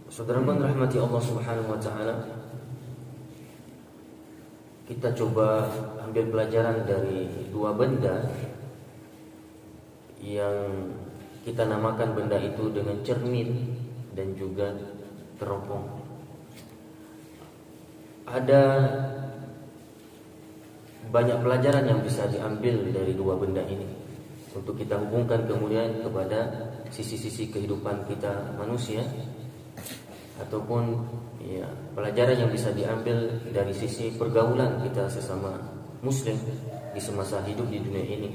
Saudara rahmati Allah Subhanahu wa taala, kita coba ambil pelajaran dari dua benda yang kita namakan benda itu dengan cermin dan juga teropong. Ada banyak pelajaran yang bisa diambil dari dua benda ini untuk kita hubungkan kemudian kepada sisi-sisi kehidupan kita manusia, ataupun ya, pelajaran yang bisa diambil dari sisi pergaulan kita sesama muslim di semasa hidup di dunia ini,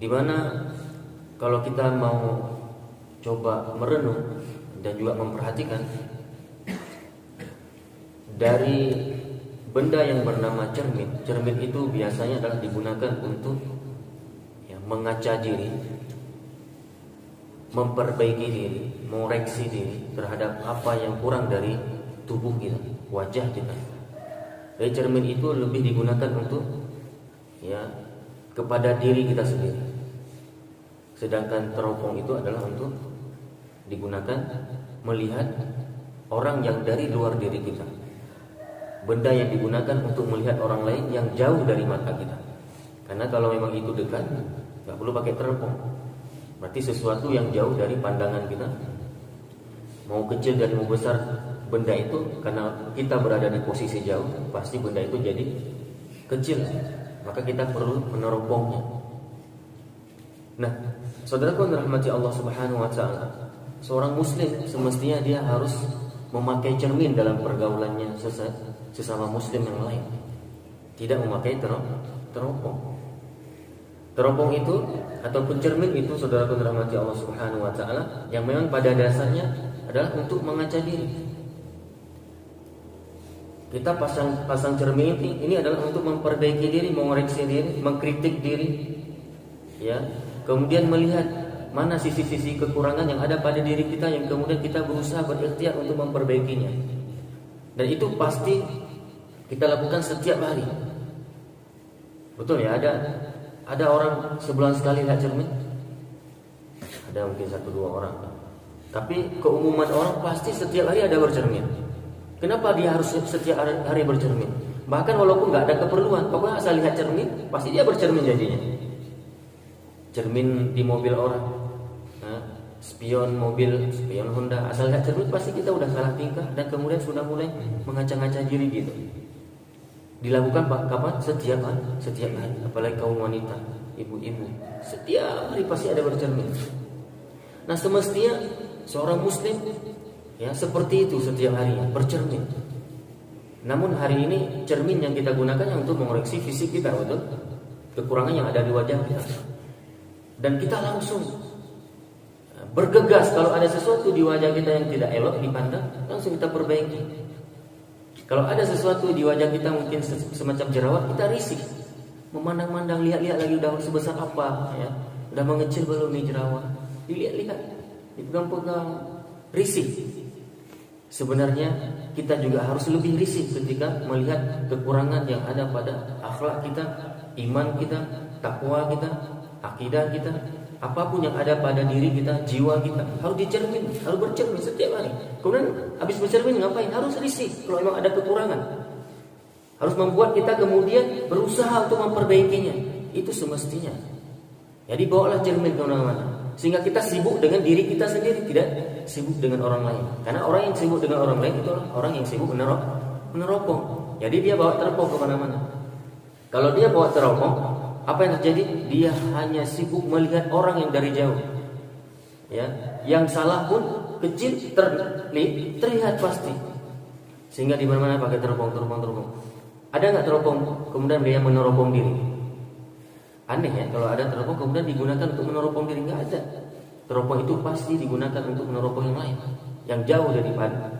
dimana kalau kita mau coba merenung dan juga memperhatikan dari benda yang bernama cermin. Cermin itu biasanya adalah digunakan untuk ya, mengaca diri, memperbaiki diri, mengoreksi diri terhadap apa yang kurang dari tubuh kita, wajah kita. Jadi cermin itu lebih digunakan untuk ya kepada diri kita sendiri. Sedangkan teropong itu adalah untuk digunakan melihat orang yang dari luar diri kita. Benda yang digunakan untuk melihat orang lain yang jauh dari mata kita. Karena kalau memang itu dekat, nggak perlu pakai teropong. Berarti sesuatu yang jauh dari pandangan kita, mau kecil dan mau besar benda itu, karena kita berada di posisi jauh, pasti benda itu jadi kecil. Maka kita perlu meneropongnya. Nah, saudaraku yang dirahmati Allah Subhanahu wa taala, seorang muslim semestinya dia harus memakai cermin dalam pergaulannya sesama muslim yang lain. Tidak memakai teropong. Teropong itu ataupun cermin itu, saudaraku dirahmati Allah Subhanahu wa taala, yang memang pada dasarnya adalah untuk mengaca diri. Kita pasang cermin ini adalah untuk memperbaiki diri, mengoreksi diri, mengkritik diri, ya. Kemudian melihat mana sisi-sisi kekurangan yang ada pada diri kita yang kemudian kita berusaha berikhtiar untuk memperbaikinya. Dan itu pasti kita lakukan setiap hari. Betul ya, ada orang sebulan sekali lihat cermin? Ada mungkin 1-2 orang. Tapi keumuman orang pasti setiap hari ada bercermin. Kenapa dia harus setiap hari bercermin? Bahkan walaupun nggak ada keperluan, pokoknya asal lihat cermin, pasti dia bercermin jadinya. Cermin di mobil orang, spion mobil, spion Honda, asal lihat cermin pasti kita udah salah tingkah dan kemudian sudah mulai mengaca-ngaca diri gitu. Dilakukan kapan? Setiap hari, apalagi kaum wanita, ibu-ibu, setiap hari pasti ada bercermin. Nah, semestinya seorang muslim ya seperti itu setiap harinya bercermin. Namun hari ini cermin yang kita gunakan yang untuk mengoreksi fisik kita, betul? Kekurangan yang ada di wajah kita. Dan kita langsung bergegas kalau ada sesuatu di wajah kita yang tidak elok dipandang, langsung kita perbaiki. Kalau ada sesuatu di wajah kita mungkin semacam jerawat, kita risih, memandang-mandang, lihat-lihat lagi udah sebesar apa, ya, udah mengecil belum nih jerawat, dilihat-lihat, dipegang-pegang, risih. Sebenarnya kita juga harus lebih risih ketika melihat kekurangan yang ada pada akhlak kita, iman kita, takwa kita, akidah kita, apapun yang ada pada diri kita, jiwa kita, harus dicermin, harus bercermin setiap hari. Kemudian habis bercermin ngapain? Harus risih kalau memang ada kekurangan. Harus membuat kita kemudian berusaha untuk memperbaikinya. Itu semestinya. Jadi bawalah cermin ke mana-mana, sehingga kita sibuk dengan diri kita sendiri, tidak sibuk dengan orang lain. Karena orang yang sibuk dengan orang lain itu orang yang sibuk meneropong. Jadi dia bawa teropong ke mana-mana. Kalau dia bawa teropong, apa yang terjadi? Dia hanya sibuk melihat orang yang dari jauh. Ya, yang salah pun kecil terlihat pasti. Sehingga di mana-mana pakai teropong. Ada nggak teropong kemudian dia meneropong diri? Aneh ya, kalau ada teropong kemudian digunakan untuk meneropong diri, nggak ada. Teropong itu pasti digunakan untuk meneropong yang lain, yang jauh dari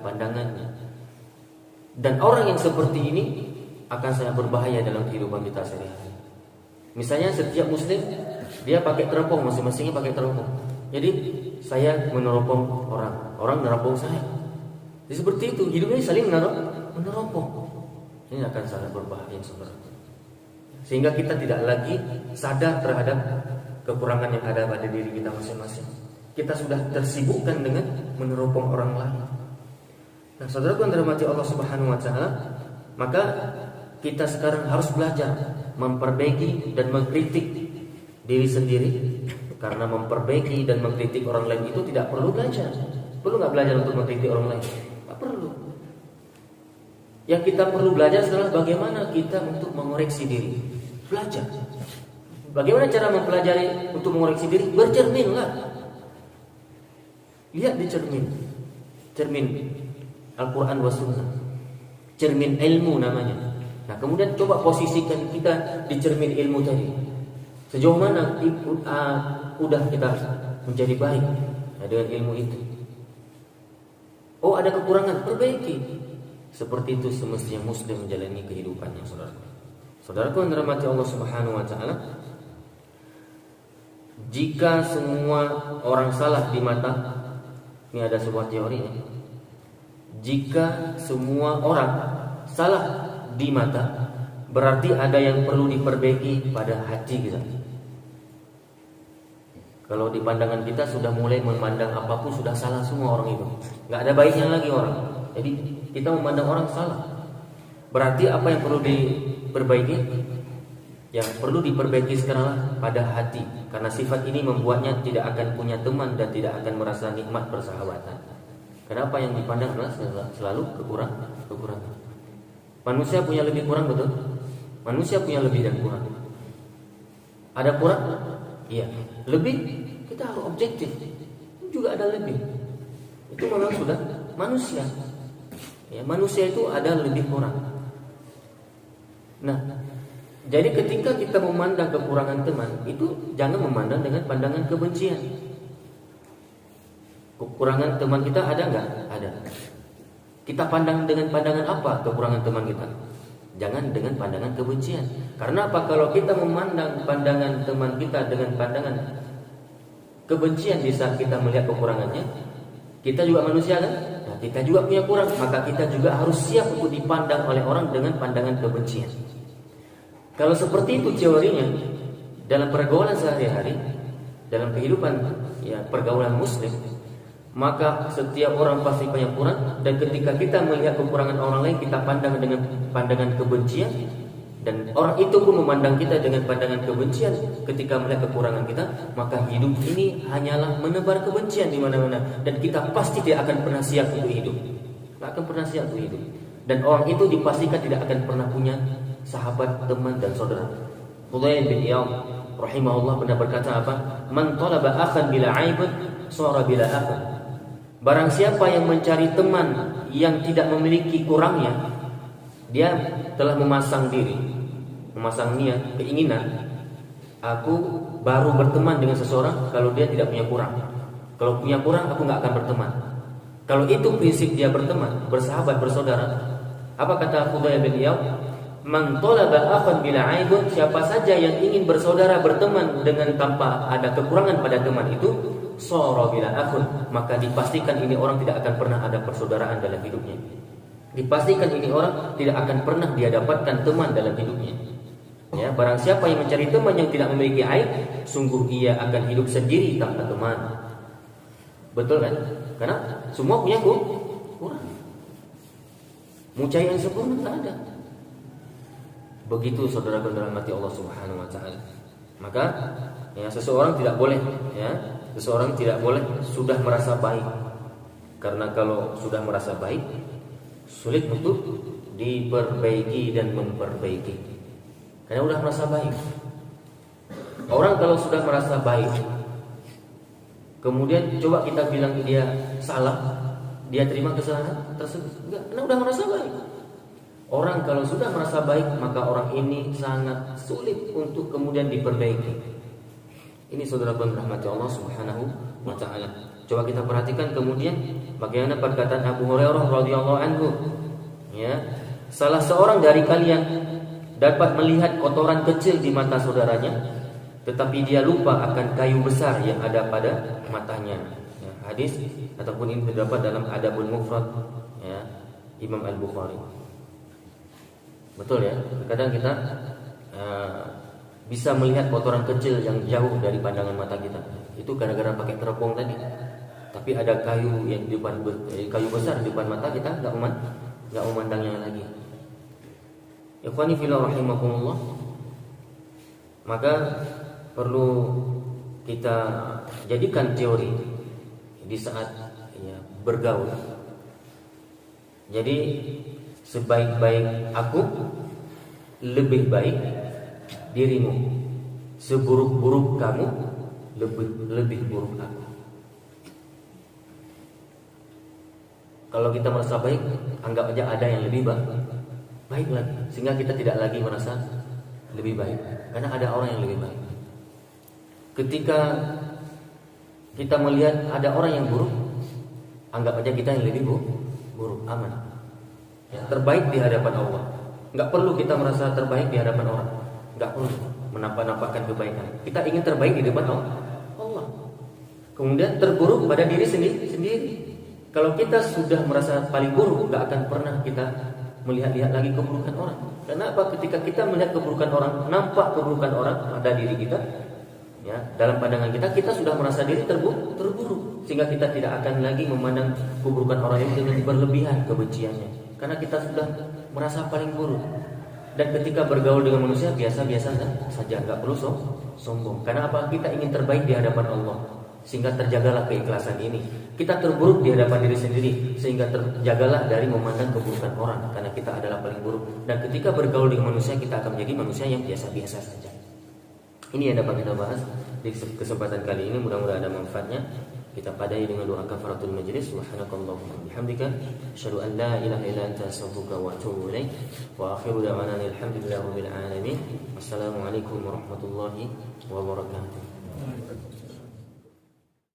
pandangannya. Dan orang yang seperti ini akan sangat berbahaya dalam kehidupan kita sehari-hari. Misalnya setiap muslim dia pakai teropong, masing-masingnya pakai teropong. Jadi saya meneropong orang meneropong saya. Jadi seperti itu, hidupnya saling meneropong. Ini akan sangat berbahaya sebenarnya. Sehingga kita tidak lagi sadar terhadap kekurangan yang ada pada diri kita masing-masing. Kita sudah tersibukkan dengan meneropong orang lain. Nah, saudaraku yang dirahmati Allah Subhanahu wa taala, maka kita sekarang harus belajar memperbaiki dan mengkritik diri sendiri. Karena memperbaiki dan mengkritik orang lain itu tidak perlu belajar. Perlu nggak belajar untuk mengkritik orang lain? Nggak perlu. Yang kita perlu belajar adalah bagaimana kita untuk mengoreksi diri. Belajar. Bagaimana cara mempelajari untuk mengoreksi diri? Bercerminlah. Lihat di cermin. Cermin Al-Quran wa Sunnah. Cermin ilmu namanya. Nah, kemudian coba posisikan kita di cermin ilmu tadi. Sejauh mana udah kita menjadi baik dengan ilmu itu. Oh, ada kekurangan, perbaiki. Seperti itu semestinya muslim menjalani kehidupannya, saudaraku. Saudaraku yang dirahmati Allah Subhanahu wa taala, jika semua orang salah di mata, ini ada sebuah teori ya. Jika semua orang salah di mata, berarti ada yang perlu diperbaiki pada hati kita. Kalau di pandangan kita sudah mulai memandang apapun sudah salah semua orang itu, nggak ada baiknya lagi orang. Jadi kita memandang orang salah. Berarti apa yang perlu diperbaiki? Yang perlu diperbaiki sekarang pada hati, karena sifat ini membuatnya tidak akan punya teman dan tidak akan merasa nikmat persahabatan. Kenapa yang dipandang adalah selalu kekurangan. Manusia punya lebih kurang, betul? Manusia punya lebih dan kurang. Ada kurang? Iya. Lebih, kita harus objektif. Juga ada lebih. Itu memang sudah manusia. Ya, manusia itu ada lebih kurang. Nah, jadi ketika kita memandang kekurangan teman, itu jangan memandang dengan pandangan kebencian. Kekurangan teman kita ada enggak? Ada. Kita pandang dengan pandangan apa kekurangan teman kita? Jangan dengan pandangan kebencian. Karena apa? Kalau kita memandang pandangan teman kita dengan pandangan kebencian di saat kita melihat kekurangannya, kita juga manusia kan? Nah, kita juga punya kurang, maka kita juga harus siap untuk dipandang oleh orang dengan pandangan kebencian. Kalau seperti itu teorinya, dalam pergaulan sehari-hari, dalam kehidupan ya pergaulan muslim, maka setiap orang pasti punya kurang, dan ketika kita melihat kekurangan orang lain, kita pandang dengan pandangan kebencian, dan orang itu pun memandang kita dengan pandangan kebencian ketika melihat kekurangan kita, maka hidup ini hanyalah menebar kebencian di mana-mana, dan kita pasti tidak akan pernah siap untuk hidup. Tidak akan pernah siap untuk hidup. Dan orang itu dipastikan tidak akan pernah punya sahabat, teman dan saudara. Fudail bin Iyad rahimahullah pernah berkata apa? Man talaba akhan bila aibun sara bila akhan. Barang siapa yang mencari teman yang tidak memiliki kurangnya, dia telah memasang diri, memasang niat, keinginan, aku baru berteman dengan seseorang kalau dia tidak punya kurang. Kalau punya kurang, aku nggak akan berteman. Kalau itu prinsip dia berteman, bersahabat, bersaudara. Apa kata Fudail bin Iyad? Man talaba akhan bila aibun, siapa saja yang ingin bersaudara, berteman dengan tanpa ada kekurangan pada teman itu, sara bila akhun, maka dipastikan ini orang tidak akan pernah ada persaudaraan dalam hidupnya. Dipastikan ini orang tidak akan pernah dia dapatkan teman dalam hidupnya. Ya, barang siapa yang mencari teman yang tidak memiliki aib, sungguh ia akan hidup sendiri tanpa teman. Betul kan? Karena semua punya kurang. Mau cari yang sempurna tak ada. Begitu saudara-saudara mati Allah Subhanahu wa taala. Maka ya seseorang tidak boleh sudah merasa baik. Karena kalau sudah merasa baik, sulit untuk diperbaiki dan memperbaiki. Karena sudah merasa baik. Orang kalau sudah merasa baik, kemudian coba kita bilang dia salah, dia terima kesalahan tersebut? Enggak, karena sudah merasa baik. Orang kalau sudah merasa baik, maka orang ini sangat sulit untuk kemudian diperbaiki. Ini saudara-saudara rahmati Allah Subhanahu wa taala. Coba kita perhatikan kemudian bagaimana perkataan Abu Hurairah radhiyallahu anhu. Ya, salah seorang dari kalian dapat melihat kotoran kecil di mata saudaranya, tetapi dia lupa akan kayu besar yang ada pada matanya. Ya, hadis ataupun ini terdapat dalam Adabul Mufrad, ya, Imam Al-Bukhari. Betul ya, kadang kita bisa melihat kotoran kecil yang jauh dari pandangan mata kita. Itu gara-gara pakai teropong tadi. tapi ada kayu yang di depan, kayu besar di depan mata kita, nggak memandangnya lagi. Ikhwani fillah rahimakumullah, maka perlu kita jadikan teori di saat ya, bergaul. Jadi sebaik-baik aku, lebih baik dirimu. Seburuk-buruk kamu, lebih buruk aku. Kalau kita merasa baik, anggap aja ada yang lebih baik lagi, sehingga kita tidak lagi merasa lebih baik, karena ada orang yang lebih baik. Ketika kita melihat ada orang yang buruk, anggap aja kita yang lebih buruk, aman. Ya, terbaik di hadapan Allah. Nggak perlu kita merasa terbaik di hadapan orang, nggak perlu menampak-nampakkan kebaikan. Kita ingin terbaik di depan Allah. Kemudian terburuk pada diri sendiri. Kalau kita sudah merasa paling buruk, nggak akan pernah kita melihat-lihat lagi keburukan orang. Kenapa? Ketika kita melihat keburukan orang, nampak keburukan orang pada diri kita, ya, dalam pandangan kita sudah merasa diri terburuk, sehingga kita tidak akan lagi memandang keburukan orang itu dengan berlebihan kebenciannya, karena kita sudah merasa paling buruk. Dan ketika bergaul dengan manusia biasa-biasa saja, nggak perlu sombong. Karena apa? Kita ingin terbaik di hadapan Allah, sehingga terjagalah keikhlasan ini. Kita terburuk di hadapan diri sendiri, sehingga terjagalah dari memandang keburukan orang, karena kita adalah paling buruk. Dan ketika bergaul dengan manusia, kita akan menjadi manusia yang biasa-biasa saja. Ini yang dapat kita bahas di kesempatan kali ini. Mudah-mudahan ada manfaatnya. Kita padai dengan doa kafaratul majlis. Subhanakallahumma bihamdika asyhadu an la ilaha illa anta astaghfiruka wa atubu ilaik. Wa akhiru da'wana alhamdulillahi rabbil alamin. Wassalamualaikum warahmatullahi wabarakatuh.